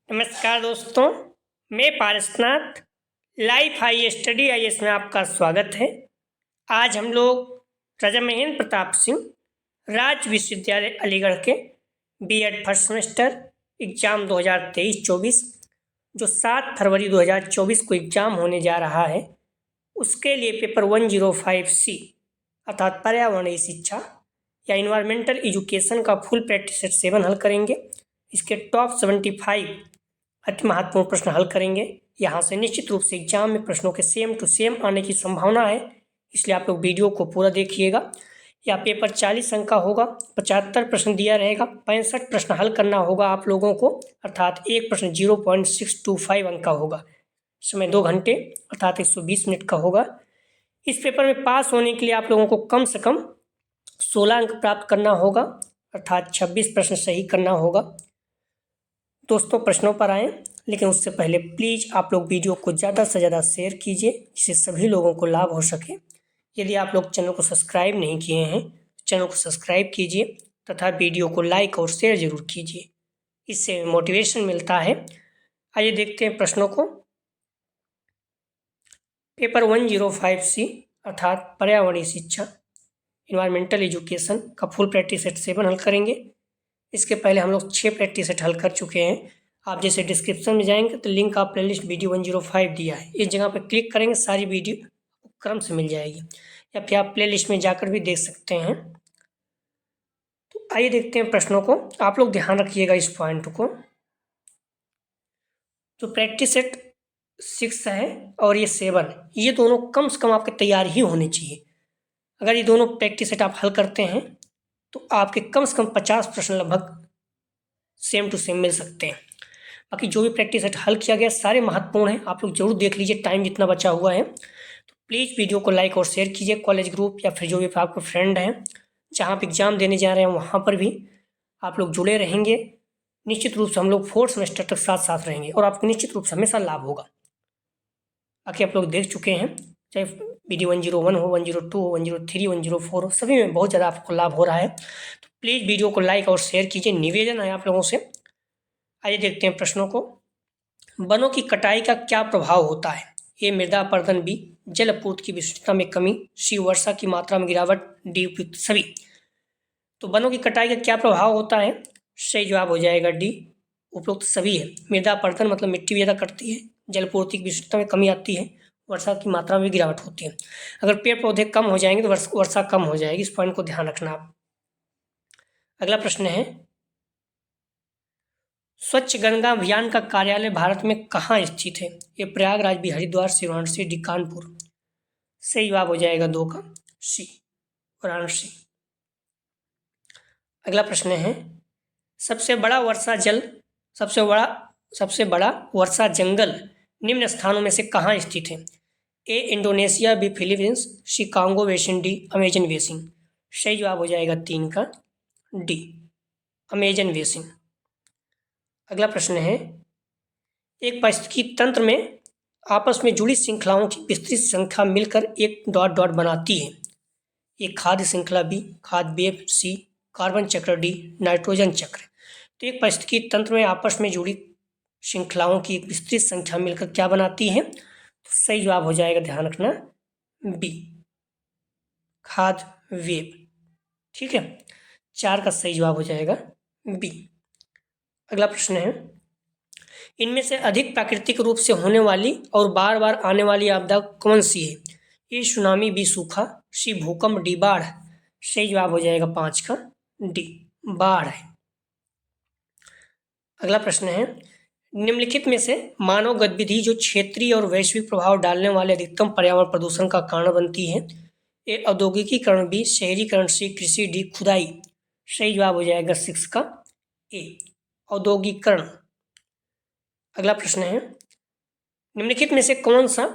नमस्कार दोस्तों, मैं Parasnath life high study IAS में आपका स्वागत है। आज हम लोग राजा महेंद्र प्रताप सिंह राज्य विश्वविद्यालय अलीगढ़ के बीएड फर्स्ट सेमेस्टर एग्जाम 2023-24 जो 7 फरवरी 2024 को एग्जाम होने जा रहा है, उसके लिए पेपर 105C अर्थात पर्यावरणीय शिक्षा या इन्वायरमेंटल एजुकेशन का फुल प्रैक्टिस सेट 7 हल करेंगे। इसके टॉप 75 अति महत्वपूर्ण प्रश्न हल करेंगे। यहाँ से निश्चित रूप से एग्जाम में प्रश्नों के सेम टू सेम आने की संभावना है, इसलिए आप लोग वीडियो को पूरा देखिएगा। यह पेपर 40 अंक का होगा, 75 प्रश्न दिया रहेगा, 65 प्रश्न हल करना होगा आप लोगों को, अर्थात एक प्रश्न 0.625 अंक का होगा। समय 2 घंटे अर्थात 120 मिनट का होगा। इस पेपर में पास होने के लिए आप लोगों को कम से कम 16 अंक प्राप्त करना होगा, अर्थात 26 प्रश्न सही करना होगा। दोस्तों प्रश्नों पर आएँ, लेकिन उससे पहले प्लीज़ आप लोग वीडियो को ज़्यादा से ज़्यादा शेयर कीजिए जिससे सभी लोगों को लाभ हो सके। यदि आप लोग चैनल को सब्सक्राइब नहीं किए हैं, चैनल को सब्सक्राइब कीजिए तथा वीडियो को लाइक और शेयर ज़रूर कीजिए, इससे मोटिवेशन मिलता है। आइए देखते हैं प्रश्नों को। पेपर 105C अर्थात पर्यावरणीय शिक्षा इन्वायरमेंटल एजुकेशन का फुल प्रैक्टिस सेट 7 हल करेंगे। इसके पहले हम लोग 6 प्रैक्टिस सेट हल कर चुके हैं। आप जैसे डिस्क्रिप्शन में जाएंगे तो लिंक आप प्लेलिस्ट वीडियो 105 दिया है, इस जगह पर क्लिक करेंगे सारी वीडियो क्रम से मिल जाएगी, या फिर आप प्लेलिस्ट में जाकर भी देख सकते हैं। तो आइए देखते हैं प्रश्नों को। आप लोग ध्यान रखिएगा इस पॉइंट को। जो प्रैक्टिस सेट 6 है और ये 7, ये दोनों कम से कम आपके तैयार ही होने चाहिए। अगर ये दोनों प्रैक्टिस सेट आप हल करते हैं तो आपके कम से कम 50 प्रश्न लगभग सेम टू सेम मिल सकते हैं। बाकी जो भी प्रैक्टिस सेट हल किया गया सारे महत्वपूर्ण हैं, आप लोग जरूर देख लीजिए टाइम जितना बचा हुआ है। तो प्लीज़ वीडियो को लाइक और शेयर कीजिए कॉलेज ग्रुप या फिर जो भी आपके फ्रेंड हैं जहाँ आप एग्ज़ाम देने जा रहे हैं वहाँ पर भी आप लोग जुड़े रहेंगे। निश्चित रूप से हम लोग 4th सेमेस्टर तक साथ साथ रहेंगे और आपको निश्चित रूप से हमेशा लाभ होगा। बाकी आप लोग देख चुके हैं, चाहे वीडियो 101 हो, 102 हो, 103, 104 हो, सभी में बहुत ज़्यादा आपको लाभ हो रहा है। तो प्लीज़ वीडियो को लाइक और शेयर कीजिए, निवेदन है आप लोगों से। आइए देखते हैं प्रश्नों को। वनों की कटाई का क्या प्रभाव होता है? ए मृदा अपरदन, बी जल आपूर्ति की विस्तृतता में कमी, सी वर्षा की मात्रा में गिरावट, डी उपयुक्त सभी। तो वनों की कटाई का क्या प्रभाव होता है? सही जवाब हो जाएगा डी, उपयुक्त सभी है। मृदा अपरदन मतलब मिट्टी भी ज़्यादा कटती है, जल पूर्ति की विस्तृतता में कमी आती है, वर्षा की मात्रा में गिरावट होती है। अगर पेड़ पौधे कम हो जाएंगे तो वर्षा कम हो जाएगी, इस पॉइंट को ध्यान रखना आप। अगला प्रश्न है, स्वच्छ गंगा अभियान का कार्यालय भारत में कहाँ स्थित है? ये प्रयागराज, बी हरिद्वार, सी वाराणसी, डी कानपुर। सही जवाब हो जाएगा 2 का सी, वाराणसी। अगला प्रश्न है, सबसे बड़ा वर्षा जंगल निम्न स्थानों में से कहाँ स्थित है? A Indonesia, B Philippines, C Congo basin, D Amazon basin. सही जवाब हो जाएगा 3 का डी, अमेजन बेसिन। अगला प्रश्न है, एक पारिस्थितिकी तंत्र में आपस में जुड़ी श्रृंखलाओं की विस्तृत संख्या मिलकर एक डॉट डॉट बनाती है। ये खाद्य श्रृंखला, बी खाद्य वेब, सी कार्बन चक्र, डी नाइट्रोजन चक्र। तो एक पारिस्थितिकी तंत्र में आपस में जुड़ी श्रृंखलाओं की एक विस्तृत संख्या मिलकर क्या बनाती है? तो सही जवाब हो जाएगा, ध्यान रखना, बी खाद्य वेब। ठीक है, 4 का सही जवाब हो जाएगा बी। अगला प्रश्न है, इनमें से अधिक प्राकृतिक रूप से होने वाली और बार बार आने वाली आपदा कौन सी है? ए सुनामी, बी सूखा, सी भूकंप, डी बाढ़। सही जवाब हो जाएगा 5 का डी, बाढ़ है। अगला प्रश्न है, निम्नलिखित में से मानव गतिविधि जो क्षेत्रीय और वैश्विक प्रभाव डालने वाले अधिकतम पर्यावरण प्रदूषण का कारण बनती है? ए औद्योगिकीकरण, बी शहरीकरण, सी कृषि, डी खुदाई। सही जवाब हो जाएगा 6 का ए, औद्योगिकीकरण। अगला प्रश्न है, निम्नलिखित में से कौन सा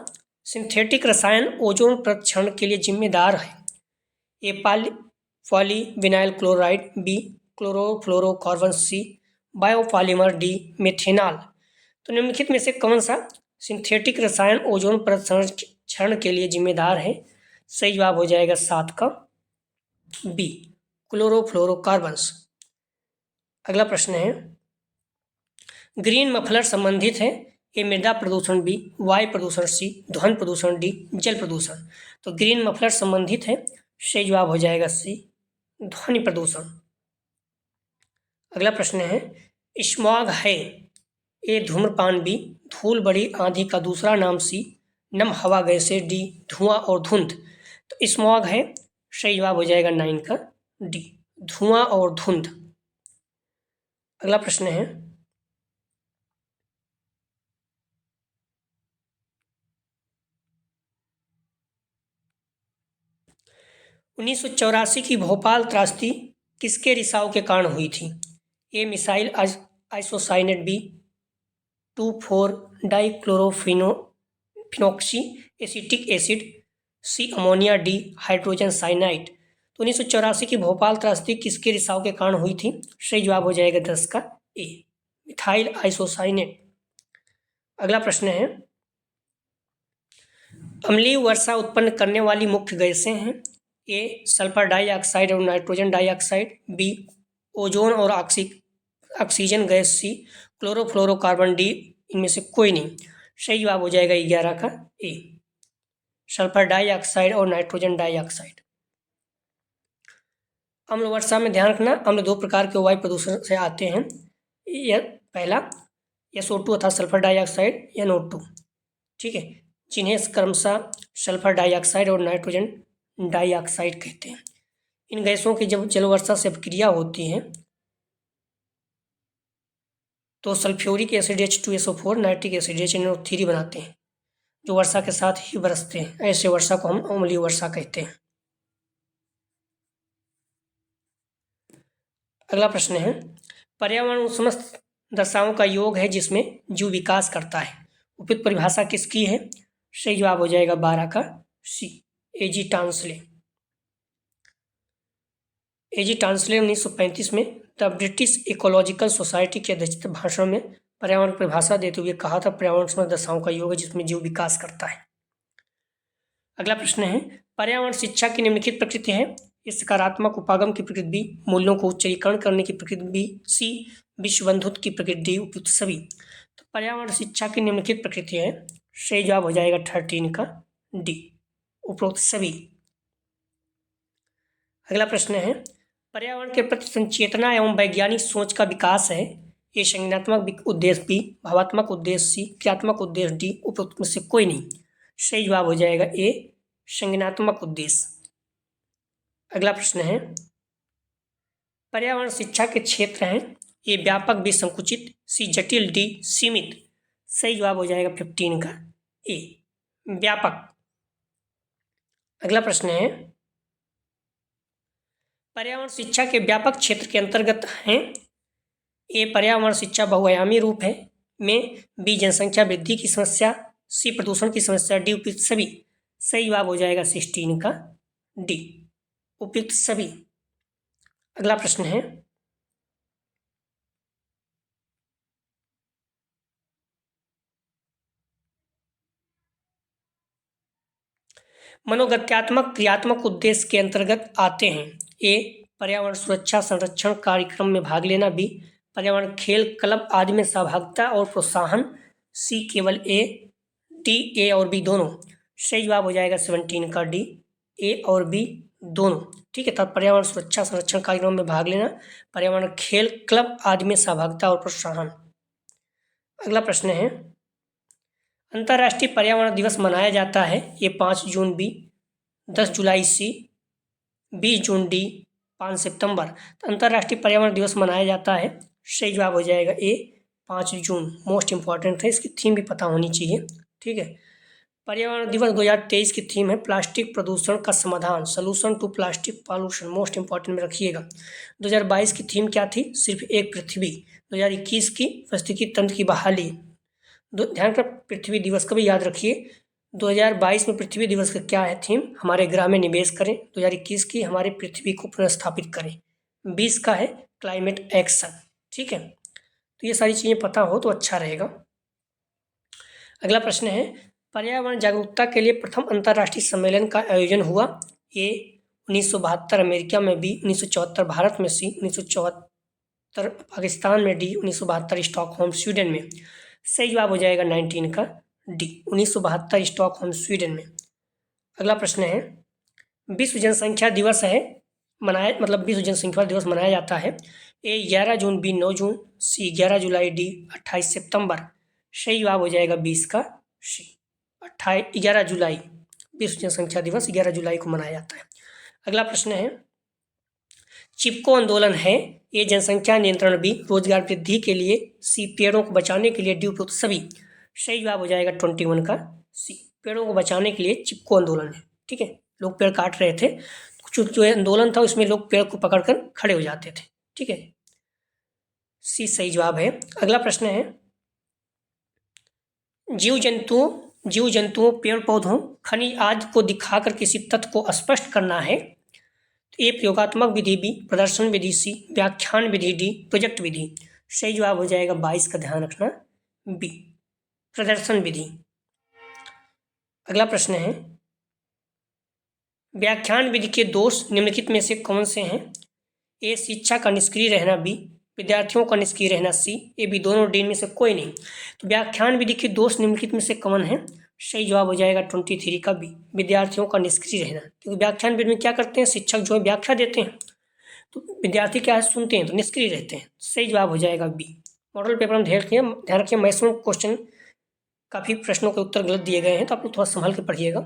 सिंथेटिक रसायन ओजोन परत क्षरण के लिए जिम्मेदार है? ए पॉलीविनाइल क्लोराइड, बी क्लोरोफ्लोरोकार्बन, सी बायोपॉलीमर, डी मेथेनॉल। तो निम्नलिखित में से कौन सा सिंथेटिक रसायन ओजोन परत क्षरण के लिए जिम्मेदार है? सही जवाब हो जाएगा 7 का बी, क्लोरोफ्लोरोकार्बन्स। अगला प्रश्न है, ग्रीन मफलर संबंधित है, ए मृदा प्रदूषण बी, वायु प्रदूषण सी, ध्वनि प्रदूषण डी, जल प्रदूषण। तो ग्रीन मफलर संबंधित है, सही जवाब हो जाएगा सी, ध्वनि प्रदूषण। अगला प्रश्न है, स्मॉग है, ए धूम्रपान बी, धूल बड़ी आंधी का दूसरा नाम सी, नम हवा गैसें डी, धुआं और धुंध। तो स्मॉग है, सही जवाब हो जाएगा 9 का डी, धुआं और धुंध। अगला प्रश्न है, उन्नीस सौ चौरासी की भोपाल त्रासदी किसके रिसाव के कारण हुई थी? A methyl isocyanate B 2,4 dichlorophenoxy acetic acid C ammonia D hydrogen cyanide. तो 1984 की भोपाल त्रासदी किसके रिसाव के कारण हुई थी? सही जवाब हो जाएगा 10 का ए, मिथाइल आइसोसाइनेट। अगला प्रश्न है, अम्लीय वर्षा उत्पन्न करने वाली मुख्य गैसें हैं। ए सल्फर डाइऑक्साइड और नाइट्रोजन डाइऑक्साइड, बी ओजोन और oxygen gas, C chlorofluorocarbon, D इनमें से कोई नहीं। सही जवाब हो जाएगा 11 का ए, सल्फर डाइऑक्साइड और नाइट्रोजन डाइऑक्साइड। अम्ल वर्षा में ध्यान रखना, अम्ल 2 प्रकार के वायु प्रदूषण से आते हैं। यह पहला SO2 अर्थात सल्फर डाइऑक्साइड, NO2, ठीक है, जिन्हें क्रमशः सल्फर डाइऑक्साइड और नाइट्रोजन डाइऑक्साइड कहते हैं। इन गैसों की जब जल वर्षा से अभिक्रिया होती है तो sulphuric acid H2SO4 nitric acid HNO3 बनाते हैं, जो वर्षा के साथ ही बरसते हैं। ऐसे वर्षा को हम अम्लीय वर्षा कहते हैं। अगला प्रश्न है, पर्यावरण उन समस्त दशाओं का योग है जिसमें जीव विकास करता है। उपयुक्त परिभाषा किसकी है? सही जवाब हो जाएगा 12 का सी, एजी टांसले। एजी टांसले 1935 में द ब्रिटिश इकोलॉजिकल सोसाइटी के अध्यक्षता भाषण में पर्यावरण परिभाषा देते हुए कहा था, पर्यावरण समस्त दशाओं का योग है जिसमें जीव विकास करता है। अगला प्रश्न है, पर्यावरण शिक्षा की निम्नलिखित प्रकृति है। ये सकारात्मक उपागम की प्रकृति बी, मूल्यों को उच्चीकरण करने की प्रकृति बी, सी विश्व बंधुत्व की प्रकृति डी, उपयुक्त सभी। तो पर्यावरण शिक्षा की निम्नलिखित प्रकृति है, सही जवाब हो जाएगा 13 का डी, उपरोक्त सभी। अगला प्रश्न है, पर्यावरण के प्रति संचेतना एवं वैज्ञानिक सोच का विकास है। ये संज्ञानात्मक उद्देश्य बी, भावात्मक उद्देश्य सी, क्रियात्मक उद्देश्य डी, उपरोक्त में से कोई नहीं। सही जवाब हो जाएगा ए, संज्ञानात्मक उद्देश्य। अगला प्रश्न है, पर्यावरण शिक्षा के क्षेत्र हैं। ए व्यापक बी संकुचित, सी जटिल डी सीमित। सही जवाब हो जाएगा 15 का ए, व्यापक। अगला प्रश्न है, पर्यावरण शिक्षा के व्यापक क्षेत्र के अंतर्गत हैं। ए पर्यावरण शिक्षा बहुआयामी रूप है में, बी जनसंख्या वृद्धि की समस्या, सी प्रदूषण की समस्या, डी उपयुक्त सभी। सही जवाब हो जाएगा 16 का डी, उपयुक्त सभी। अगला प्रश्न है, मनोगत्यात्मक क्रियात्मक उद्देश्य के अंतर्गत आते हैं। ए पर्यावरण सुरक्षा संरक्षण कार्यक्रम में भाग लेना, बी पर्यावरण खेल क्लब आदि में सहभागिता और प्रोत्साहन, सी केवल ए डी, ए और बी दोनों। सही जवाब हो जाएगा 17 का डी, ए और बी दोनों, ठीक है। तब पर्यावरण सुरक्षा संरक्षण कार्यक्रम में भाग लेना, पर्यावरण खेल क्लब आदि में सहभागिता और प्रोत्साहन। अगला प्रश्न है, अंतर्राष्ट्रीय पर्यावरण दिवस मनाया जाता है। ये 5 जून बी, 10 जुलाई सी, 20 जून डी, 5 सितंबर। तो अंतर्राष्ट्रीय पर्यावरण दिवस मनाया जाता है, सही जवाब हो जाएगा ए, 5 जून। मोस्ट इंपॉर्टेंट है, इसकी थीम भी पता होनी चाहिए, ठीक है। पर्यावरण दिवस 2023 की थीम है प्लास्टिक प्रदूषण का समाधान, solution to plastic pollution. Most important में रखिएगा। 2022 की थीम क्या थी? सिर्फ एक पृथ्वी। 2021 की पारिस्थितिकी तंत्र की बहाली। ध्यान कर, पृथ्वी दिवस का भी याद रखिए। 2022 में पृथ्वी दिवस का क्या है थीम? हमारे ग्रह में निवेश करें। 2021 की हमारी पृथ्वी को पुनर्स्थापित करें। 20 का है क्लाइमेट एक्शन, ठीक है। तो ये सारी चीज़ें पता हो तो अच्छा रहेगा। अगला प्रश्न है, पर्यावरण जागरूकता के लिए प्रथम अंतर्राष्ट्रीय सम्मेलन का आयोजन हुआ। ए 1972 अमेरिका में, बी 1974 भारत में, सी 1974 उत्तर पाकिस्तान में डी, 1972 स्टॉकहोम स्वीडन में। सही जवाब हो जाएगा 19 का डी, 1972 स्टॉकहोम स्वीडन में। अगला प्रश्न है, विश्व जनसंख्या दिवस है विश्व जनसंख्या दिवस मनाया जाता है। ए 11 जून, बी 9 जून, सी 11 जुलाई, डी 28 सितंबर। सही जवाब हो जाएगा 20 का सी, 11 जुलाई। विश्व जनसंख्या दिवस 11 जुलाई को मनाया जाता है। अगला प्रश्न है, चिपको आंदोलन है। ए जनसंख्या नियंत्रण, बी रोजगार वृद्धि के लिए, सी पेड़ों को बचाने के लिए, डी उपरोक्त सभी। सही जवाब हो जाएगा 21 का सी, पेड़ों को बचाने के लिए चिपको आंदोलन है। ठीक है, लोग पेड़ काट रहे थे, जो आंदोलन था उसमें लोग पेड़ को पकड़कर खड़े हो जाते थे। ठीक है, सी सही जवाब है। अगला प्रश्न है, जीव जंतुओं पेड़ पौधों खनिज आदि को दिखाकर किसी तथ्य को स्पष्ट करना है। तो ए प्रयोगात्मक विधि, बी प्रदर्शन विधि, सी व्याख्यान विधि, डी प्रोजेक्ट विधि। सही जवाब हो जाएगा 22 का, ध्यान रखना, बी प्रदर्शन विधि। अगला प्रश्न है, व्याख्यान विधि के दोष निम्नलिखित में से कौन से हैं। ए शिक्षा का निष्क्रिय रहना, बी विद्यार्थियों का निष्क्रिय रहना, सी ए बी दोनों, डी में से कोई नहीं। तो व्याख्यान विधि के दोष निम्नलिखित में से कौन है। सही जवाब हो जाएगा 23 का बी, विद्यार्थियों का निष्क्रिय रहना। क्योंकि व्याख्यान विधि में क्या करते हैं, शिक्षक जो है व्याख्या देते हैं, तो विद्यार्थी क्या है, सुनते हैं, तो निष्क्रिय रहते हैं। सही जवाब हो जाएगा बी। मॉडल पेपर में ध्यान रखिए मैक्सिमम क्वेश्चन, काफ़ी प्रश्नों के उत्तर गलत दिए गए हैं, तो आप लोग थोड़ा संभाल के पढ़िएगा।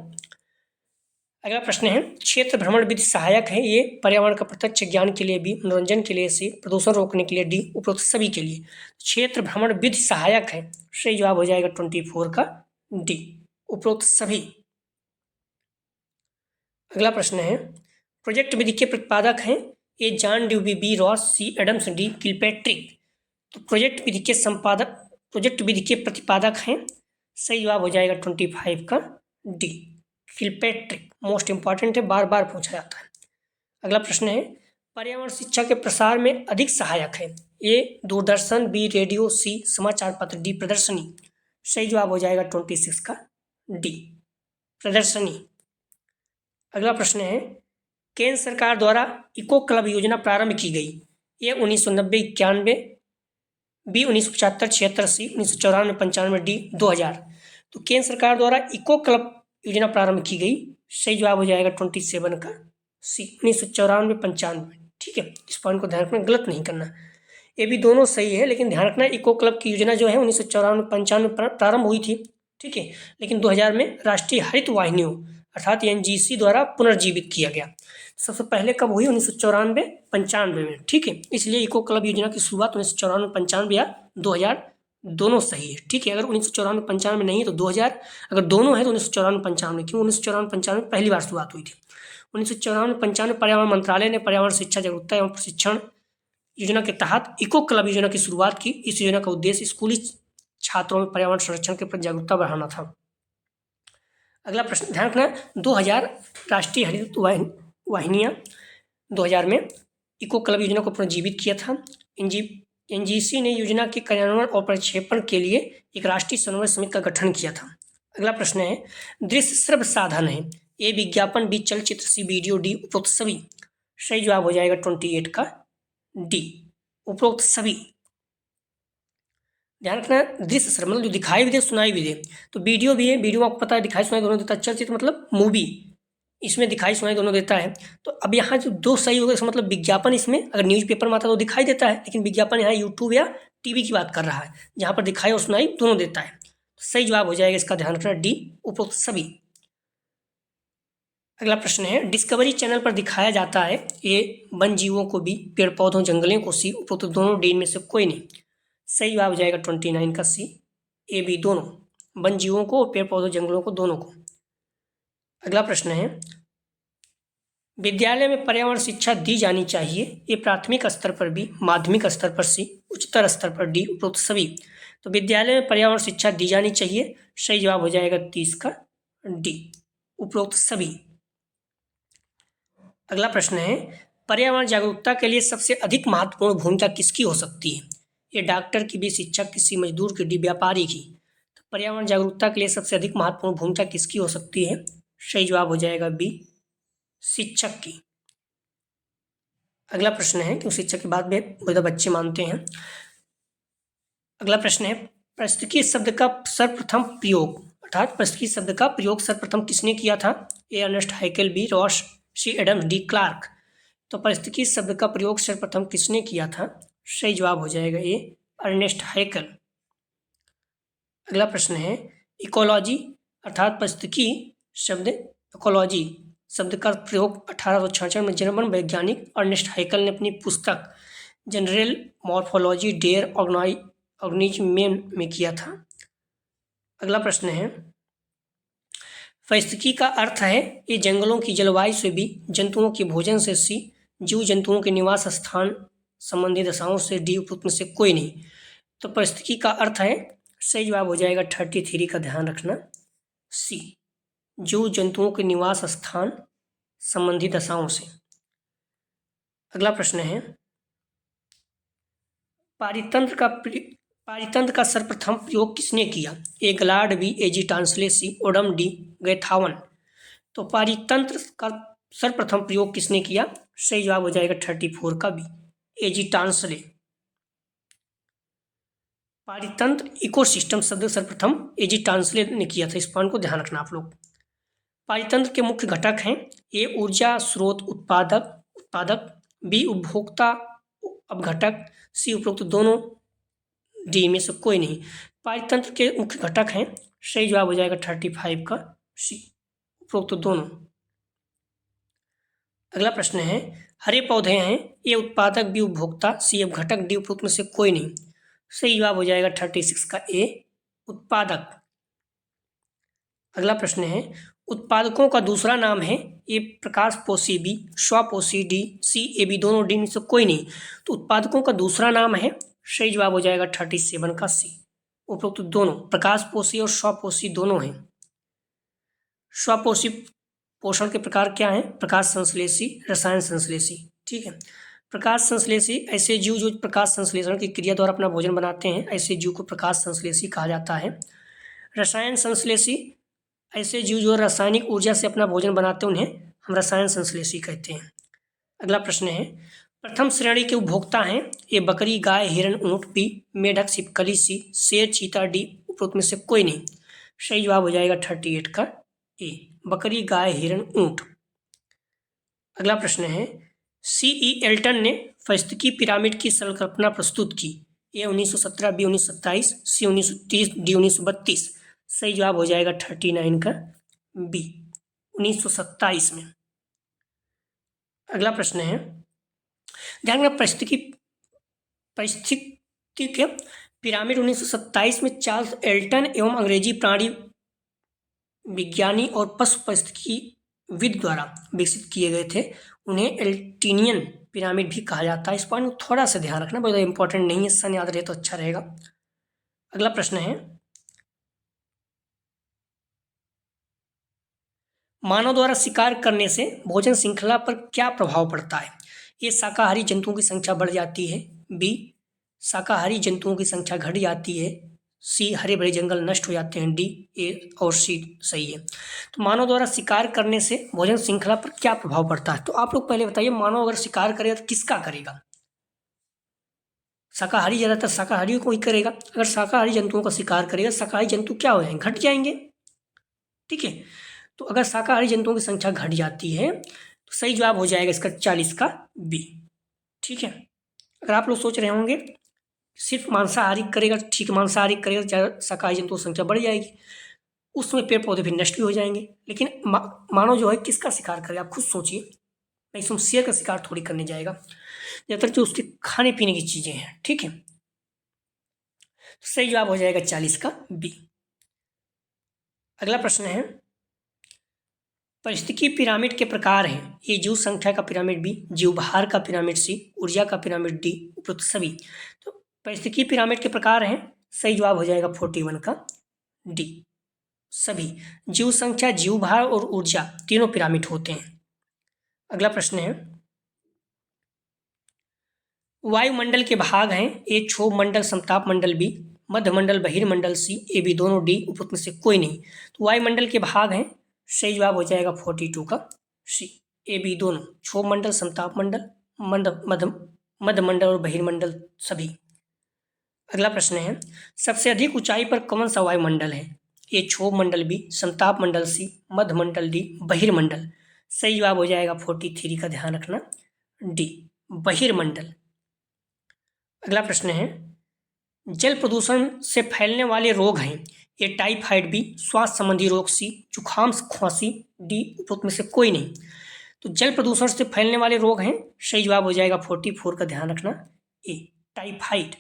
अगला प्रश्न है, क्षेत्र भ्रमण विधि सहायक है। ये पर्यावरण का प्रत्यक्ष ज्ञान के लिए, बी मनोरंजन के लिए, सी प्रदूषण रोकने के लिए, डी उपरोक्त सभी के लिए। क्षेत्र भ्रमण विधि सहायक है। सही जवाब हो जाएगा 24 का डी, उपरोक्त सभी। अगला प्रश्न है, प्रोजेक्ट विधि के प्रतिपादक हैं। ए जॉन ड्यूवी, बी रॉस, सी एडम्स, डी किलपैट्रिक। तो प्रोजेक्ट विधि के प्रतिपादक हैं। सही जवाब हो जाएगा 25 का डी, किलपैट्रिक। मोस्ट इंपॉर्टेंट है, बार बार पूछा जाता है। अगला प्रश्न है, पर्यावरण शिक्षा के प्रसार में अधिक सहायक है। ए दूरदर्शन, बी रेडियो, सी समाचार पत्र, डी प्रदर्शनी। सही जवाब हो जाएगा 26 का डी, प्रदर्शनी। अगला प्रश्न है, केंद्र सरकार द्वारा इको क्लब योजना प्रारंभ की गई। ए 1990-91, बी 1975-76, सी 1994-95, डी 2000। तो केंद्र सरकार द्वारा इको क्लब योजना प्रारंभ की गई। सही जवाब हो जाएगा 27 का सी, 1994-95। ठीक है, इस पॉइंट को ध्यान रखना, गलत नहीं करना। ये भी दोनों सही है, लेकिन ध्यान रखना इको क्लब की योजना जो है 1994-95 प्रारंभ हुई थी। ठीक है, लेकिन 2000 में राष्ट्रीय हरित वाहिनियों अर्थात एनजीसी द्वारा पुनर्जीवित किया गया। सबसे पहले कब हुई, 1994-95 में। ठीक है, इसलिए इको क्लब योजना की शुरुआत 1994-95 या 2000 दोनों सही है। ठीक है, अगर 1994-95 में नहीं है तो 2000, अगर दोनों है तो 1994-95 में। क्यों 1994-95 में पहली बार शुरुआत हुई थी। 1994-95 में पर्यावरण मंत्रालय ने पर्यावरण शिक्षा जागरूकता एवं प्रशिक्षण योजना के तहत इको क्लब योजना की शुरुआत की। इस योजना का उद्देश्य स्कूली छात्रों में पर्यावरण संरक्षण के प्रति जागरूकता बढ़ाना था। अगला प्रश्न ध्यान रखना, 2000 राष्ट्रीय हरित वाहिनियाँ 2000 में इको क्लब योजना को पुनर्जीवित किया था। एनजीसी ने योजना के कार्यान्वयन और प्रक्षेपण के लिए एक राष्ट्रीय समन्वय समिति का गठन किया था। अगला प्रश्न है, दृश्य श्रव्य साधन है। ए विज्ञापन, बी चलचित्र, सी वीडियो, डी उपरोक्त सभी। सही जवाब हो जाएगा 28 का डी, उपरोक्त सभी। ध्यान रखना, दृश्य श्रव्य मतलब जो दिखाई भी दे सुनाई भी दे। तो वीडियो भी है, वीडियो आपको पता है दिखाई सुनाई दोनों देता है। चलचित्र मतलब मूवी, इसमें दिखाई सुनाई दोनों देता है। तो अब यहाँ जो दो सही हो गए, इसका मतलब विज्ञापन इसमें अगर न्यूज़पेपर में आता तो दिखाई देता है, लेकिन विज्ञापन यहाँ यूट्यूब या टीवी की बात कर रहा है, जहाँ पर दिखाई और सुनाई दोनों देता है। तो सही जवाब हो जाएगा इसका, ध्यान रखना, डी उपरोक्त सभी। अगला प्रश्न है, डिस्कवरी चैनल पर दिखाया जाता है। ए वन जीवों को, बी पेड़ पौधों जंगलों को, सी उपरोक्त दोनों, डी में से कोई नहीं। सही जवाब हो जाएगा 29 का सी, ए बी दोनों, वन जीवों को, पेड़ पौधों जंगलों को, दोनों को। अगला प्रश्न है, विद्यालय में पर्यावरण शिक्षा दी जानी चाहिए। ये प्राथमिक स्तर पर, बी माध्यमिक स्तर पर, सी उच्चतर स्तर पर, डी उपरोक्त सभी। तो विद्यालय में पर्यावरण शिक्षा दी जानी चाहिए। सही जवाब हो जाएगा 30 का डी, उपरोक्त सभी। अगला प्रश्न है, पर्यावरण जागरूकता के लिए सबसे अधिक महत्वपूर्ण भूमिका किसकी हो सकती है। ये डॉक्टर की, बी शिक्षक की, सी मजदूर की, डी व्यापारी की। तो पर्यावरण जागरूकता के लिए सबसे अधिक महत्वपूर्ण भूमिका किसकी हो सकती है। सही जवाब हो जाएगा बी शिक्षक की। अगला प्रश्न है कि शिक्षक की बात भी बहुत बच्चे मानते हैं। अगला प्रश्न है पारिस्थितिकी शब्द का सर्वप्रथम प्रयोग, अर्थात पारिस्थितिकी शब्द का प्रयोग सर्वप्रथम किसने किया था? ए अर्नेस्ट हाइकल, बी रॉस, सी एडम्स, डी क्लार्क। तो पारिस्थितिकी शब्द का प्रयोग सर्वप्रथम किसने किया था? सही जवाब हो जाएगा ए अर्नेस्ट हाइकल। अगला प्रश्न है इकोलॉजी, अर्थात पारिस्थितिकी शब्द इकोलॉजी शब्द का प्रयोग 1866 में जर्मन वैज्ञानिक अर्नेस्ट हाइकल ने अपनी पुस्तक जनरल मॉर्फोलॉजी डेयर ऑर्गेनिज्म में किया था। अगला प्रश्न है पारिस्थितिकी का अर्थ है ये जंगलों की जलवायु से भी, जंतुओं के भोजन से सी, जीव जंतुओं के निवास स्थान संबंधी दशाओं से डी, उपरोक्त में से कोई नहीं। तो पारिस्थितिकी का अर्थ है, सही जवाब हो जाएगा 33 का ध्यान रखना सी, जीव जंतुओं के निवास स्थान संबंधी दशाओं से। अगला प्रश्न है पारितंत्र का सर्वप्रथम प्रयोग किसने किया? ए गलार्ड, B A G Tansley, C Odum, D गैथावन। तो पारितंत्र का सर्वप्रथम प्रयोग किसने किया? सही जवाब हो जाएगा 34 का बी, एजी टांसले। पारितंत्र इकोसिस्टम शब्द सर्वप्रथम एजी टांसले ने किया था, इस पॉइंट को ध्यान रखना आप लोग। पारितंत्र के मुख्य घटक हैं ए ऊर्जा स्रोत उत्पादक, बी उपभोक्ता अपघटक, सी उपरोक्त दोनों, डी में से कोई नहीं। पारितंत्र के मुख्य घटक हैं, सही जवाब हो जाएगा 35 का सी, उपरोक्त दोनों। अगला प्रश्न है हरे पौधे हैं, ए उत्पादक, बी उपभोक्ता, सी अपघटक, डी उपरोक्त में से कोई नहीं। सही जवाब हो जाएगा 36 का ए, उत्पादक। अगला प्रश्न है उत्पादकों का दूसरा नाम है ए प्रकाशपोषी, बी स्वपोषी, डी सी ए बी दोनों, डी में से कोई नहीं। तो उत्पादकों का दूसरा नाम है, सही जवाब हो जाएगा 37 का सी, उपरोक्त दोनों, प्रकाशपोषी और स्वपोषी दोनों हैं। स्वपोषी पोषण के प्रकार क्या हैं? प्रकाश संश्लेषी, रसायन संश्लेषी। ठीक है, प्रकाश संश्लेषी ऐसे जीव जो प्रकाश संश्लेषण की क्रिया द्वारा अपना भोजन बनाते हैं, ऐसे जीव को प्रकाश संश्लेषी कहा जाता है। रसायन संश्लेषी ऐसे जीव जो रासायनिक ऊर्जा से अपना भोजन बनाते हैं, उन्हें हम रसायन संश्लेषी कहते हैं। अगला प्रश्न है प्रथम श्रेणी के उपभोक्ता हैं ये बकरी, गाय, हिरण, ऊंट, बी मेढक, छिपकली, सी शेर, चीता, डी उपरोक्त में से कोई नहीं। सही जवाब हो जाएगा 38 का ए, बकरी, गाय, हिरण, ऊंट। अगला प्रश्न है C.E. एल्टन ने पारिस्थितिकी पिरामिड की सरल कल्पना प्रस्तुत की, ए 1917, बी 1927, सी 1930, डी 1932। सही जवाब हो जाएगा 39 का बी, 1927 में। अगला प्रश्न है ध्यान रखना पारिस्थितिकी के पिरामिड 1927 में चार्ल्स एल्टन एवं अंग्रेजी प्राणी विज्ञानी और पशु पारिस्थितिकीविद द्वारा विकसित किए गए थे। उन्हें एल्टिनियन पिरामिड भी कहा जाता है। इस पॉइंट को थोड़ा सा ध्यान रखना, बहुत इंपॉर्टेंट नहीं है, सन याद रहे तो अच्छा रहेगा। अगला प्रश्न है मानव द्वारा शिकार करने से भोजन श्रृंखला पर क्या प्रभाव पड़ता है? ए शाकाहारी जंतुओं की संख्या बढ़ जाती है, बी शाकाहारी जंतुओं की संख्या घट जाती है, सी हरे भरे जंगल नष्ट हो जाते हैं, डी ए और सी सही है। तो मानव द्वारा शिकार करने से भोजन श्रृंखला पर क्या प्रभाव पड़ता है? तो आप लोग पहले बताइए, मानव अगर शिकार करेगा तो किसका करेगा? शाकाहारी, ज़्यादातर शाकाहारियों को ही करेगा। अगर शाकाहारी जंतुओं का शिकार करेगा, शाकाहारी जंतु क्या हो जाएंगे? घट जाएंगे। ठीक है, तो अगर शाकाहारी जंतुओं की संख्या घट जाती है तो सही जवाब हो जाएगा इसका 40 का बी। ठीक है, अगर आप लोग सोच रहे होंगे सिर्फ मांसाहारी करेगा, ठीक है, मांसाहारी करेगा शाकाहारी जंतुओं की संख्या बढ़ जाएगी, उसमें पेड़ पौधे भी नष्ट भी हो जाएंगे। लेकिन मानव जो है किसका शिकार करेगा? आप खुद सोचिए, नहीं तुम शेर का शिकार थोड़ी करने जाएगा, ज़्यादातर जो उसके खाने पीने की चीज़ें हैं। ठीक है, तो सही जवाब हो जाएगा 40 का बी। अगला प्रश्न है पारिस्थितिकी पिरामिड के प्रकार हैं, ए जीव संख्या का पिरामिड, बी जीव भार का पिरामिड, सी ऊर्जा का पिरामिड, डी उपरोक्त सभी। तो पारिस्थितिकी पिरामिड के प्रकार हैं, सही जवाब हो जाएगा 41 का डी, सभी। जीव संख्या, जीव भार और ऊर्जा तीनों पिरामिड होते हैं। अगला प्रश्न है वायुमंडल के भाग हैं, ए क्षोभ मंडल, समताप मंडल, बी मध्यमंडल, बहिर्मंडल, सी ए बी दोनों, डी उपरोक्त में से कोई नहीं। तो वायुमंडल के भाग हैं, सही जवाब हो जाएगा 42 का सी, ए बी दोनों, क्षोभ मंडल, समताप मंडल, मध्यमंडल और बहिर्मंडल सभी। अगला प्रश्न है, सबसे अधिक ऊंचाई पर कौन सा वायुमंडल है? ए क्षोभ मंडल, बी संताप मंडल, सी मध्यमंडल, डी बहिर्मंडल। सही जवाब हो जाएगा 43 का, ध्यान रखना डी बहिर्मंडल। अगला प्रश्न है, जल प्रदूषण से फैलने वाले रोग हैं। ए टाइफाइड, बी श्वास संबंधी रोग, सी जुखाम खांसी, डी उपरोक्त में से कोई नहीं। तो जल प्रदूषण से फैलने वाले रोग हैं, सही जवाब हो जाएगा 44 का, ध्यान रखना ए टाइफाइड।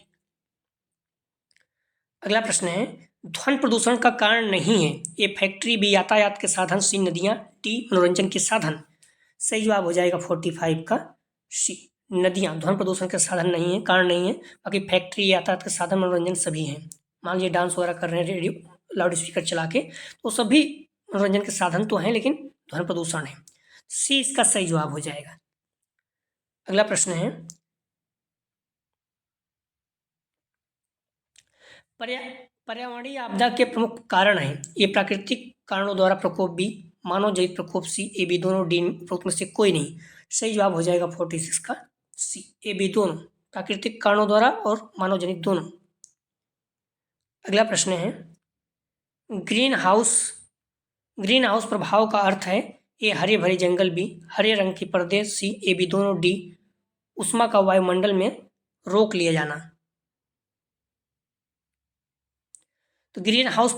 अगला प्रश्न है, ध्वनि प्रदूषण का कारण नहीं है। ए फैक्ट्री, बी यातायात के साधन, सी नदियां, डी मनोरंजन के साधन। सही जवाब हो जाएगा 45 का, सी नदियां। ध्वनि प्रदूषण के साधन नहीं है, कारण नहीं है, बाकी फैक्ट्री, यातायात के साधन, मनोरंजन सभी हैं। मान लीजिए डांस वगैरह कर रहे हैं रेडियो लाउड स्पीकर चला के, तो सभी मनोरंजन के साधन तो हैं, लेकिन ध्वनि प्रदूषण है। सी इसका सही जवाब हो जाएगा। अगला प्रश्न है, पर्यावरणीय आपदा के प्रमुख कारण हैं। ये प्राकृतिक कारणों द्वारा प्रकोप, बी मानव जनित प्रकोप, सी ए बी दोनों, डी उपरोक्त में से कोई नहीं। सही जवाब हो जाएगा 46 का, सी ए बी दोनों, प्राकृतिक कारणों द्वारा और मानव जनित दोनों। अगला प्रश्न है, ग्रीन हाउस प्रभाव का अर्थ है। ए हरे भरे जंगल, बी हरे रंग के पर्दे, सी ए बी दोनों, डी उष्मा का वायुमंडल में रोक लिया जाना। तो ग्रीन हाउस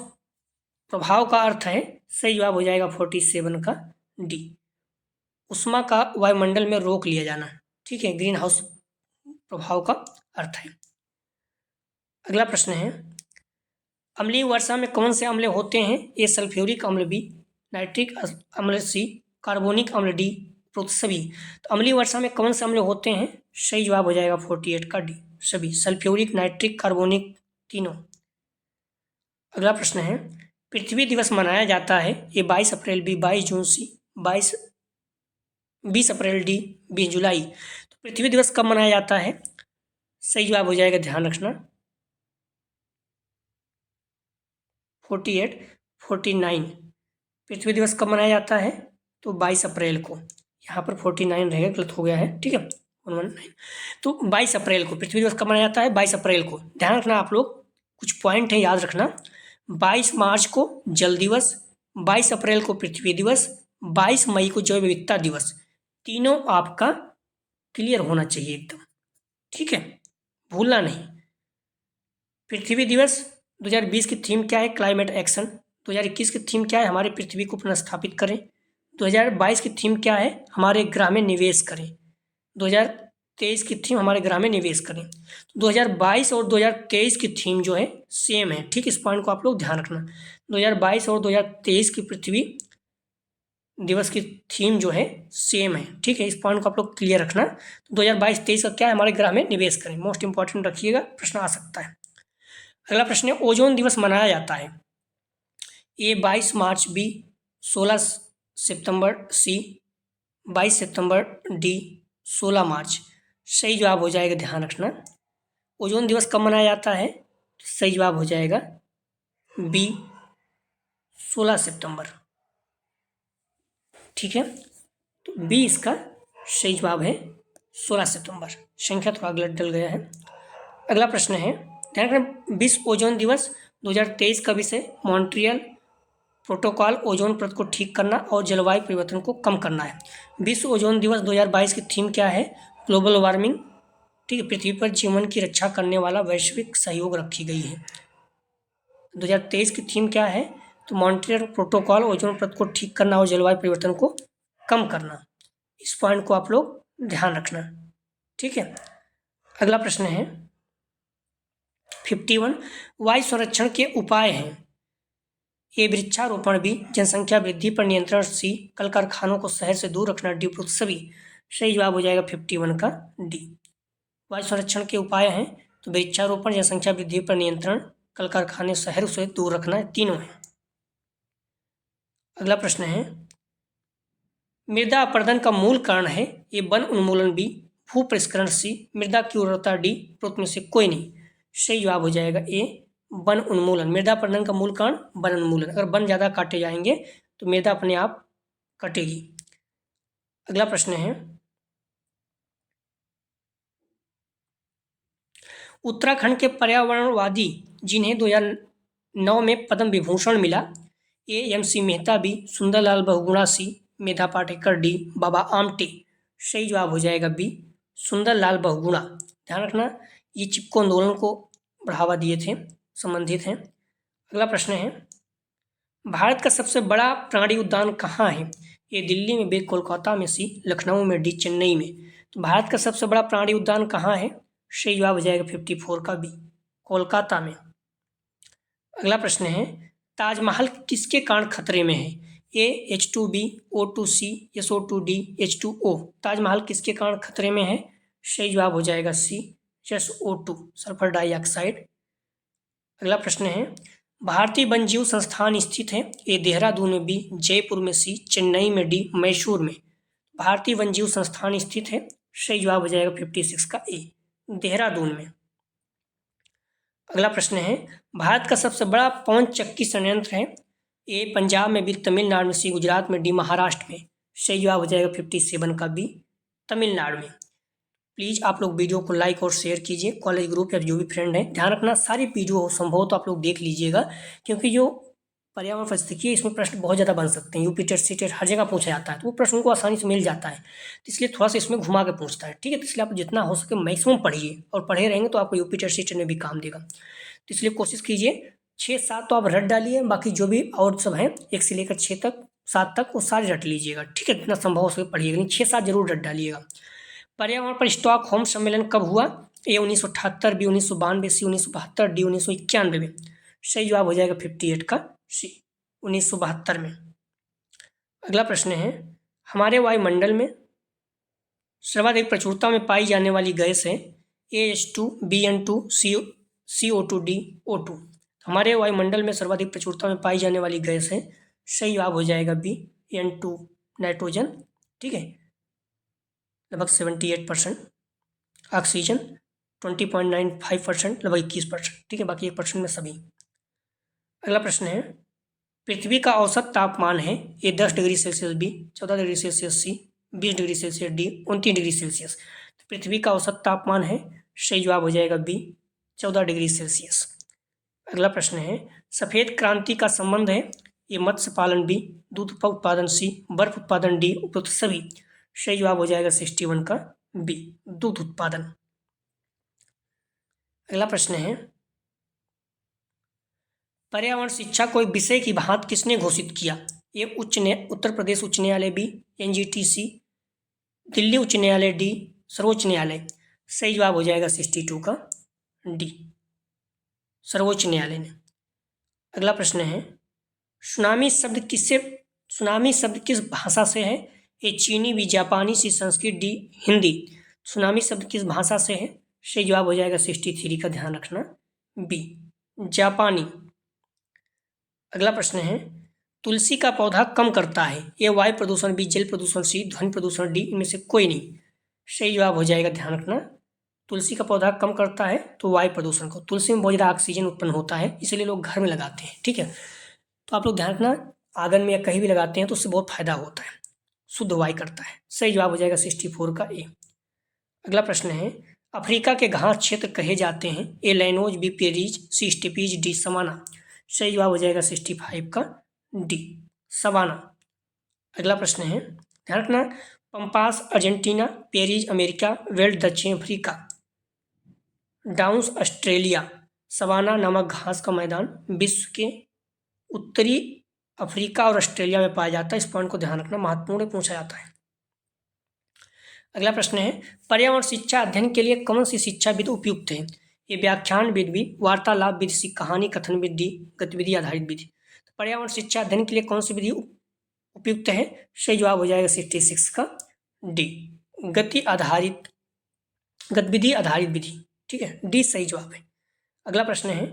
प्रभाव का अर्थ है, सही जवाब हो जाएगा 47 का, डी उष्मा का वायुमंडल में रोक लिया जाना। ठीक है, ग्रीन हाउस प्रभाव का अर्थ है। अगला प्रश्न है, अम्लीय वर्षा में कौन से अम्ल होते हैं? ए सल्फ्यूरिक अम्ल, बी नाइट्रिक अम्ल, सी कार्बोनिक अम्ल, डी उपरोक्त सभी। तो अम्लीय वर्षा में कौन से अम्ल होते हैं? सही जवाब हो जाएगा 48 का, डी सभी, सल्फ्यूरिक, नाइट्रिक, कार्बोनिक, तीनों। अगला प्रश्न है, पृथ्वी दिवस मनाया जाता है। ए 22 अप्रैल, बी 22 जून, सी 20 अप्रैल, डी 20 जुलाई। तो पृथ्वी दिवस कब मनाया जाता है? सही जवाब हो जाएगा, ध्यान रखना 48, 49। पृथ्वी दिवस कब मनाया जाता है? तो 22 अप्रैल को। यहाँ पर 49 रहेगा, गलत हो गया है, ठीक है 119। तो 22 अप्रैल को पृथ्वी दिवस कब मनाया जाता है? 22 अप्रैल को। ध्यान रखना आप लोग, कुछ पॉइंट है याद रखना। 22 मार्च को जल दिवस, 22 अप्रैल को पृथ्वी दिवस, 22 मई को जैव विविधता दिवस। तीनों आपका क्लियर होना चाहिए एकदम, ठीक है, भूलना नहीं। पृथ्वी दिवस 2020 की थीम क्या है? Climate action. 2021 की थीम क्या है? हमारे पृथ्वी को पुनर्स्थापित करें। 2022 की थीम क्या है? हमारे ग्रह में निवेश करें। 2023 की थीम हमारे ग्रह में निवेश करें। 2022 और 2023 की थीम जो है सेम है, ठीक, इस पॉइंट को आप लोग ध्यान रखना। 2022 और 2023 की पृथ्वी दिवस की थीम जो है सेम है, ठीक है, इस पॉइंट को आप लोग क्लियर रखना। 2022-23 का क्या है? हमारे ग्रह में निवेश करें, मोस्ट इंपॉर्टेंट रखिएगा, प्रश्न आ सकता है। अगला प्रश्न है, ओजोन दिवस मनाया जाता है। ए 22 मार्च, बी 16 सितंबर, सी 22 सितंबर, डी 16 मार्च। सही जवाब हो जाएगा, ध्यान रखना ओजोन दिवस कब मनाया जाता है? सही जवाब हो जाएगा बी 16 सितंबर, ठीक है। तो बी इसका सही जवाब है 16 सितंबर। संख्या थोड़ा गलत डल गया है। अगला प्रश्न है, ध्यान रखना, विश्व ओजोन दिवस 2023 का विषय मॉन्ट्रियल प्रोटोकॉल, ओजोन परत को ठीक करना और जलवायु परिवर्तन को कम करना है। विश्व ओजोन दिवस 2022 की थीम क्या है? ग्लोबल वार्मिंग, ठीक है, पृथ्वी पर जीवन की रक्षा करने वाला वैश्विक सहयोग रखी गई है। 2023 की थीम क्या है? तो मॉन्ट्रियल प्रोटोकॉल, ओजोन परत को ठीक करना और जलवायु परिवर्तन को कम करना। इस पॉइंट को आप लोग ध्यान रखना, ठीक है। अगला प्रश्न है 51, वायु संरक्षण के उपाय हैं। ए वृक्षारोपण, बी जनसंख्या वृद्धि पर नियंत्रण, सी कल कारखानों को शहर से दूर रखना, डी उपरोक्त सभी। सही जवाब हो जाएगा 51 का, डी वायु संरक्षण के उपाय हैं तो वृक्षारोपण, जनसंख्या वृद्धि पर नियंत्रण, कल कारखाने शहर से दूर रखना, तीनों हैं। अगला प्रश्न है, मृदा अपरदन का मूल कारण है। ए वन उन्मूलन, बी भू परिष्करण, सी मृदा की उर्वरता, डी उपरोक्त में से कोई नहीं। सही जवाब हो जाएगा ए वन उन्मूलन। मृदा अपरदन का मूल कारण वन उन्मूलन। अगर वन ज़्यादा काटे जाएंगे तो मृदा अपने आप कटेगी। अगला प्रश्न है, उत्तराखंड के पर्यावरणवादी जिन्हें 2009 में पद्म विभूषण मिला। A M C Mehta B, Sundarlal Bahuguna C, Medha Patkar D, Baba Amte. सही जवाब हो जाएगा बी, सुंदरलाल बहुगुणा। ध्यान रखना, ये चिपको आंदोलन को बढ़ावा दिए थे, संबंधित हैं। अगला प्रश्न है, भारत का सबसे बड़ा प्राणी उद्यान कहाँ है? ए दिल्ली में, बी कोलकाता में, सी लखनऊ में, डी चेन्नई में। तो भारत का सबसे बड़ा प्राणी उद्यान कहाँ है? सही जवाब हो जाएगा 54 का बी, कोलकाता में। अगला प्रश्न है, ताजमहल किसके कारण खतरे में है? ए H2B, O2C, SO2D, H2O। Taj Mahal किसके कारण खतरे में है? सही जवाब हो जाएगा सी, SO2, सल्फर डाइऑक्साइड। अगला प्रश्न है, भारतीय वन्यजीव संस्थान स्थित है? ए देहरादून में, बी जयपुर में, सी चेन्नई में, डी मैसूर में। भारतीय वन्यजीव संस्थान स्थित है, सही जवाब हो जाएगा 56 का ए, देहरादून में। अगला प्रश्न है, भारत का सबसे बड़ा पवन चक्की संयंत्र है? ए पंजाब में, बी तमिलनाडु में, सी गुजरात में, डी महाराष्ट्र में। सही जवाब हो जाएगा 57 का बी, तमिलनाडु में। प्लीज़ आप लोग वीडियो को लाइक और शेयर कीजिए, कॉलेज ग्रुप या जो भी फ्रेंड हैं। ध्यान रखना, सारी वीडियो हो संभव तो आप लोग देख लीजिएगा, क्योंकि जो पर्यावरण परिस्थिति है इसमें प्रश्न बहुत ज़्यादा बन सकते हैं। यूपी टेट, सी टेट हर जगह पूछा जाता है, तो वो प्रश्न को आसानी से मिल जाता है। तो इसलिए थोड़ा सा इसमें घुमा के पूछता है, ठीक है। तो इसलिए आप जितना हो सके मैक्सिमम पढ़िए, और पढ़े रहेंगे तो आपको यूपी टेट, सी टेट में भी काम देगा। तो इसलिए कोशिश कीजिए 6-7 तो आप रट डालिए, बाकी जो भी और सब हैं 1 से लेकर 6 तक, 7 तक, वो सारे रट लीजिएगा, ठीक है। जितना संभव हो सके पढ़िएगा, नहीं 6-7 जरूर रट डालिएगा। पर्यावरण पर स्टॉकहोम सम्मेलन कब हुआ? ए 1978, बी 1992, सी 1972, डी 1991 में। सही जवाब हो जाएगा 58 का सी, 1972 में। अगला प्रश्न है, हमारे वायुमंडल में सर्वाधिक प्रचुरता में पाई जाने वाली गैस है? ए H2, BN2, CO2, D O2। हमारे वायुमंडल में सर्वाधिक प्रचुरता में पाई जाने वाली गैस है, सही जवाब हो जाएगा बी, N2 नाइट्रोजन, ठीक है, लगभग 78%, ऑक्सीजन 20.95%, लगभग 21%, ठीक है, बाकी 1% में सभी। अगला प्रश्न है, पृथ्वी का औसत तापमान है? A 10 degree Celsius, B 14 degree Celsius, C 20 degree Celsius, D 29 degree Celsius. तो पृथ्वी का औसत तापमान है, सही जवाब हो जाएगा बी, 14 डिग्री सेल्सियस। अगला प्रश्न है, सफ़ेद क्रांति का संबंध है? ए मत्स्य पालन, बी दूध उत्पादन, सी बर्फ उत्पादन, डी उपयुक्त सभी। सही जवाब हो जाएगा 61 का बी, दूध उत्पादन। अगला प्रश्न है, पर्यावरण शिक्षा को एक विषय की भांति किसने घोषित किया? ए उत्तर प्रदेश उच्च न्यायालय, बी NGTC, दिल्ली उच्च न्यायालय, डी सर्वोच्च न्यायालय। सही जवाब हो जाएगा 62 का डी, सर्वोच्च न्यायालय ने। अगला प्रश्न है, सुनामी शब्द किस भाषा से है? ए चीनी, बी जापानी, सी संस्कृत, डी हिंदी। सुनामी शब्द किस भाषा से है? सही जवाब हो जाएगा 63 का, ध्यान रखना, बी जापानी। अगला प्रश्न है, तुलसी का पौधा कम करता है? ए वायु प्रदूषण, बी जल प्रदूषण, सी ध्वनि प्रदूषण, डी इनमें से कोई नहीं। सही जवाब हो जाएगा, ध्यान रखना, तुलसी का पौधा कम करता है तो वायु प्रदूषण को। तुलसी में बहुत ज़्यादा ऑक्सीजन उत्पन्न होता है, इसलिए लोग घर में लगाते हैं, ठीक है। तो आप लोग ध्यान रखना, आंगन में या कहीं भी लगाते हैं तो उससे बहुत फायदा होता है, शुद्ध वायु करता है। सही जवाब हो जाएगा 64 का ए। अगला प्रश्न है, अफ्रीका के घास क्षेत्र कहे जाते हैं? ए लैनोज, बी पेरीज, सी स्टेपीज, डी सवाना। सही जवाब हो जाएगा 65 का डी, सवाना। अगला प्रश्न है, ध्यान रखना, पंपास अर्जेंटीना, पेरीज अमेरिका, वेल्ड दक्षिण अफ्रीका, डाउन्स ऑस्ट्रेलिया। सवाना नामक घास का मैदान विश्व के उत्तरी अफ्रीका और ऑस्ट्रेलिया में पाया जाता है। इस पॉइंट को ध्यान रखना, महत्वपूर्ण पूछा जाता है। अगला प्रश्न है, पर्यावरण शिक्षा अध्ययन के लिए कौन सी शिक्षा विधि उपयुक्त है? ये व्याख्यान विधि, वार्तालाप विधि, सी कहानी कथन विधि, गतिविधि आधारित विधि। तो पर्यावरण शिक्षा अध्ययन के लिए कौन सी विधि उपयुक्त है? सही जवाब हो जाएगा 66 का डी, गतिविधि आधारित विधि, ठीक है, डी सही जवाब है। अगला प्रश्न है,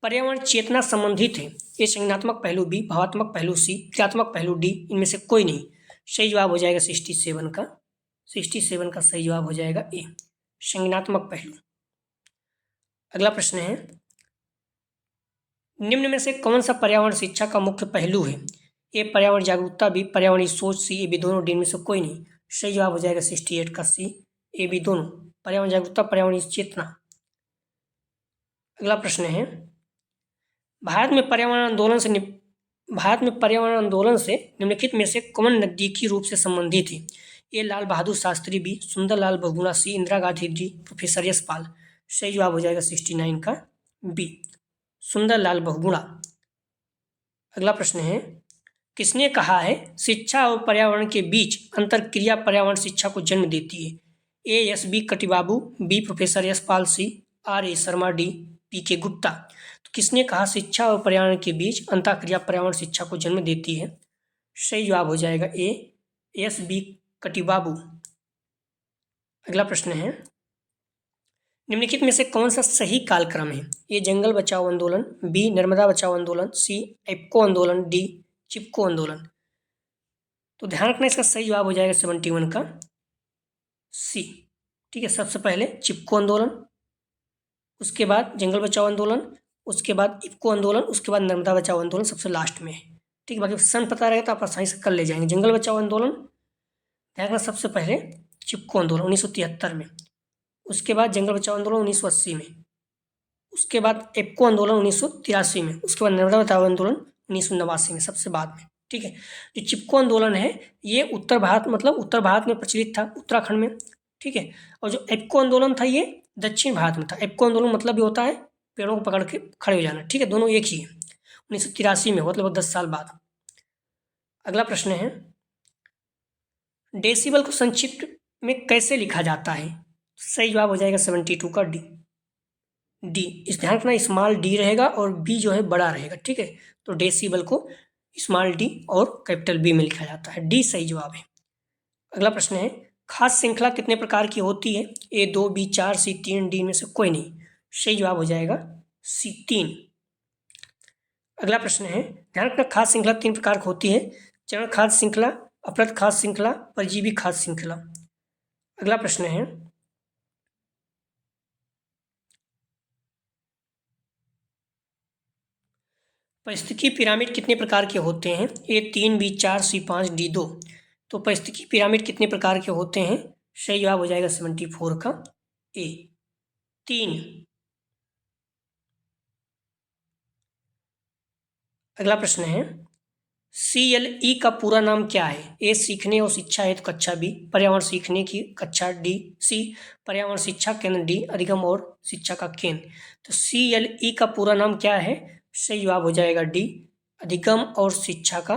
पर्यावरण चेतना संबंधित है? ए संज्ञानात्मक पहलू, बी भावात्मक पहलू, सी क्रियात्मक पहलू, डी इनमें से कोई नहीं। सही जवाब हो जाएगा 67 का सही जवाब हो जाएगा ए, संज्ञानात्मक पहलू। अगला प्रश्न है, निम्न में से कौन सा पर्यावरण शिक्षा का मुख्य पहलू है? ए पर्यावरण जागरूकता, बी पर्यावरणीय सोच, सी ए बी दोनों, डी इनमें से कोई नहीं। सही जवाब हो जाएगा 68 का सी, ए बी दोनों, पर्यावरण जागरूकता, पर्यावरणीय चेतना। अगला प्रश्न है, भारत में पर्यावरण आंदोलन से निम्नलिखित में से कौन नज़दीकी रूप से संबंधित है? ए लाल बहादुर शास्त्री, बी सुंदरलाल बहुगुणा, सी इंदिरा गांधी, डी प्रोफेसर यशपाल। सही जवाब हो जाएगा 69 का बी, सुंदरलाल बहुगुणा। अगला प्रश्न है, किसने कहा है शिक्षा और पर्यावरण के बीच अंतरक्रिया पर्यावरण शिक्षा को जन्म देती है? ए एस बी कटिबाबू, B professor Yashpal, C R A Sharma, D P K Gupta. तो किसने कहा शिक्षा और पर्यावरण के बीच अंतरक्रिया पर्यावरण शिक्षा को जन्म देती है? सही जवाब हो जाएगा ए एस बी कटिबाबू। अगला प्रश्न है, निम्नलिखित में से कौन सा सही कालक्रम है? ए जंगल बचाओ आंदोलन, बी नर्मदा बचाओ आंदोलन, सी एप्को आंदोलन, डी चिपको आंदोलन। तो ध्यान रखना इसका सही जवाब हो जाएगा 71 का सी। ठीक है, सबसे पहले चिपको आंदोलन, उसके बाद जंगल बचाओ आंदोलन, उसके बाद इफ्को आंदोलन, उसके बाद नर्मदा बचाओ आंदोलन सबसे लास्ट में है। ठीक है, बाकी सन पता रहेगा तो आप आसानी से कर ले जाएंगे। जंगल बचाओ आंदोलन ध्यान रखना सबसे पहले चिपको आंदोलन 1973 में, उसके बाद जंगल बचाओ आंदोलन 1980 में, उसके बाद एप्को आंदोलन 1983 में, उसके बाद नर्मदा बचाओ आंदोलन 1989 में, सबसे बाद में। ठीक है, जो चिपको आंदोलन है ये उत्तर भारत में प्रचलित था, उत्तराखंड में। ठीक है, और जो एप्को आंदोलन था ये दक्षिण भारत में था। एप्को आंदोलन मतलब ये होता है पेड़ों को पकड़ के खड़े हो जाना। ठीक है, दोनों एक ही है। 1983 में मतलब 10 साल बाद। अगला प्रश्न है, डेसिबल को संक्षिप्त में कैसे लिखा जाता है? सही जवाब हो जाएगा 72 का डी। इस ध्यान रखना स्मॉल डी रहेगा और बी जो है बड़ा रहेगा। ठीक है, तो डेसिबल को स्मॉल डी और कैपिटल बी में लिखा जाता है। डी सही जवाब है। अगला प्रश्न है, खास श्रृंखला कितने प्रकार की होती है? ए 2, बी 4, सी 3, डी में से कोई नहीं। सही जवाब हो जाएगा सी 3। अगला प्रश्न है, ध्यान रखना खास श्रृंखला 3 प्रकार की होती है, चरण खाद्य श्रृंखला, अपरद खाद्य श्रृंखला, परजीवी खाद्य श्रृंखला। अगला प्रश्न है, परिस्थितिकी पिरामिड कितने प्रकार के होते हैं? ए 3, बी 4, सी 5, डी 2। तो परिस्थितिकी पिरामिड कितने प्रकार के होते हैं? सही जवाब हो जाएगा 74 का ए, 3। अगला प्रश्न है, CLE का पूरा नाम क्या है? ए सीखने और शिक्षा हेतु कक्षा, बी पर्यावरण सीखने की कक्षा, डी सी पर्यावरण शिक्षा केंद्र, डी अधिगम और शिक्षा का केंद्र। तो CLE का पूरा नाम क्या है? सही जवाब हो जाएगा डी अधिगम और शिक्षा का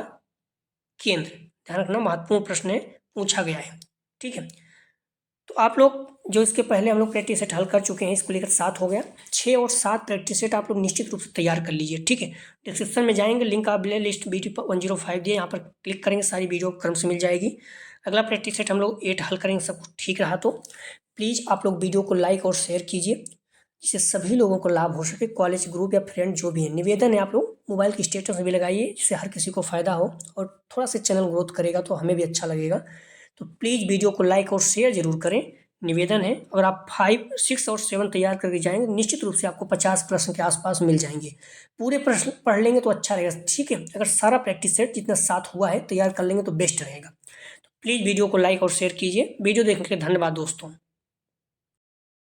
केंद्र। ध्यान रखना महत्वपूर्ण प्रश्न है, पूछा गया है। ठीक है, तो आप लोग जो इसके पहले हम लोग प्रैक्टिस सेट हल कर चुके हैं, इसको लेकर 7 हो गया। 6 और 7 प्रैक्टिस सेट आप लोग निश्चित रूप से तैयार कर लीजिए। ठीक है, डिस्क्रिप्शन में जाएंगे, लिंक आप प्ले लिस्ट वीडियो 105 दिए, यहाँ पर क्लिक करेंगे, सारी वीडियो क्रम से मिल जाएगी। अगला प्रैक्टिस सेट हम लोग 8 हल करेंगे, सब कुछ ठीक रहा तो प्लीज़ आप लोग वीडियो को लाइक और शेयर कीजिए, जिससे सभी लोगों को लाभ हो सके। कॉलेज ग्रुप या फ्रेंड जो भी है, निवेदन है आप लोग मोबाइल की स्टेटस में भी लगाइए, जिससे हर किसी को फ़ायदा हो और थोड़ा सा चैनल ग्रोथ करेगा तो हमें भी अच्छा लगेगा। तो प्लीज़ वीडियो को लाइक और शेयर जरूर करें, निवेदन है। अगर आप 5, 6 और 7 तैयार करके जाएंगे निश्चित रूप से आपको 50 प्रश्न के आसपास मिल जाएंगे। पूरे प्रश्न पढ़ लेंगे तो अच्छा रहेगा। ठीक है, अगर सारा प्रैक्टिस सेट जितना 7 हुआ है तैयार कर लेंगे तो बेस्ट रहेगा। तो प्लीज़ वीडियो को लाइक और शेयर कीजिए। वीडियो देखने के लिए धन्यवाद दोस्तों।